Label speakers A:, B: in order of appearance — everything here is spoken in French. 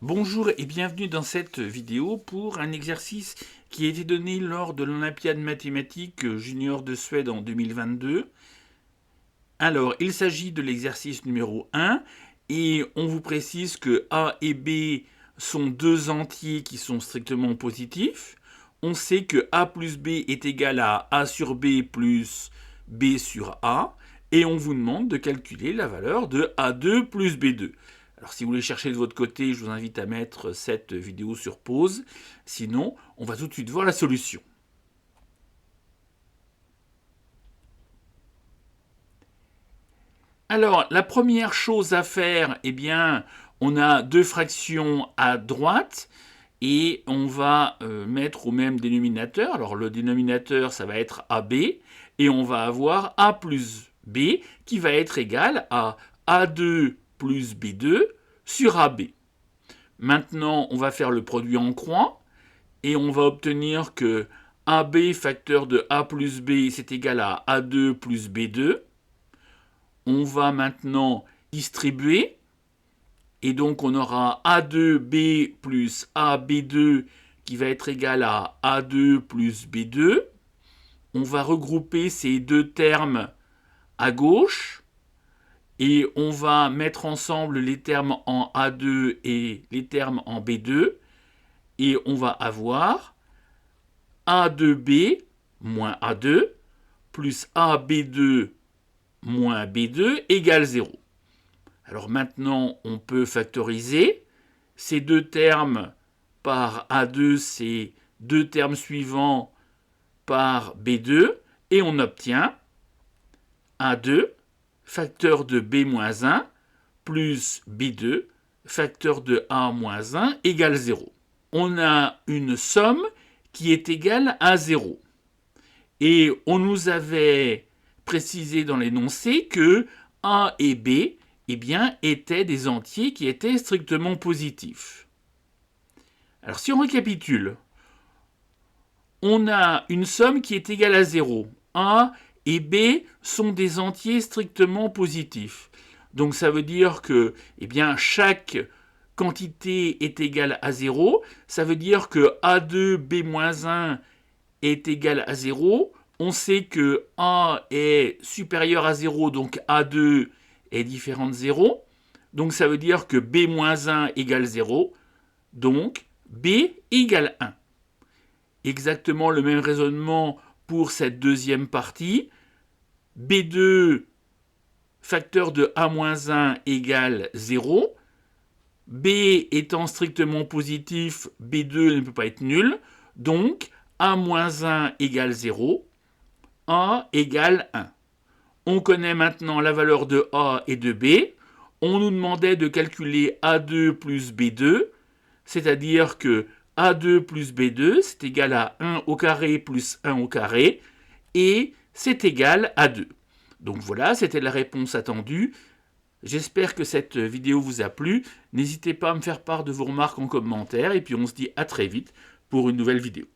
A: Bonjour et bienvenue dans cette vidéo pour un exercice qui a été donné lors de l'Olympiade mathématique junior de Suède en 2022. Alors, il s'agit de l'exercice numéro 1 et on vous précise que A et B sont deux entiers qui sont strictement positifs. On sait que A plus B est égal à A sur B plus B sur A et on vous demande de calculer la valeur de A2 plus B2. Alors si vous voulez chercher de votre côté, je vous invite à mettre cette vidéo sur pause. Sinon, on va tout de suite voir la solution. Alors, la première chose à faire, eh bien, on a deux fractions à droite et on va mettre au même dénominateur. Alors, le dénominateur, ça va être AB et on va avoir A plus B qui va être égal à A2 plus B2 sur AB. Maintenant, on va faire le produit en croix et on va obtenir que AB facteur de A plus B, c'est égal à A2 plus B2. On va maintenant distribuer et donc on aura A2B plus AB2 qui va être égal à A2 plus B2. On va regrouper ces deux termes à gauche et on va mettre ensemble les termes en A2 et les termes en B2 et on va avoir A2B moins A2 plus AB2 moins B2 égale 0. Alors maintenant, on peut factoriser ces deux termes par A2, ces deux termes suivants par B2, et on obtient A2 facteur de B moins 1 plus B2 facteur de A moins 1 égale 0. On a une somme qui est égale à 0. Et on nous avait précisé dans l'énoncé que A et B eh bien, étaient des entiers qui étaient strictement positifs. Alors si on récapitule, on a une somme qui est égale à 0. A et B sont des entiers strictement positifs. Donc ça veut dire que eh bien, chaque quantité est égale à 0. Ça veut dire que A2B-1 est égal à 0. On sait que A est supérieur à 0, donc A2 est différent de 0. Donc ça veut dire que B-1 égale 0. Donc B égale 1. Exactement le même raisonnement pour cette deuxième partie. B2 facteur de A-1 égale 0. B étant strictement positif, B2 ne peut pas être nul. Donc A-1 égale 0. A égale 1. On connaît maintenant la valeur de A et de B. On nous demandait de calculer A2 plus B2, c'est-à-dire que A2 plus B2, c'est égal à 1 au carré plus 1 au carré, et c'est égal à 2. Donc voilà, c'était la réponse attendue. J'espère que cette vidéo vous a plu. N'hésitez pas à me faire part de vos remarques en commentaire, et puis on se dit à très vite pour une nouvelle vidéo.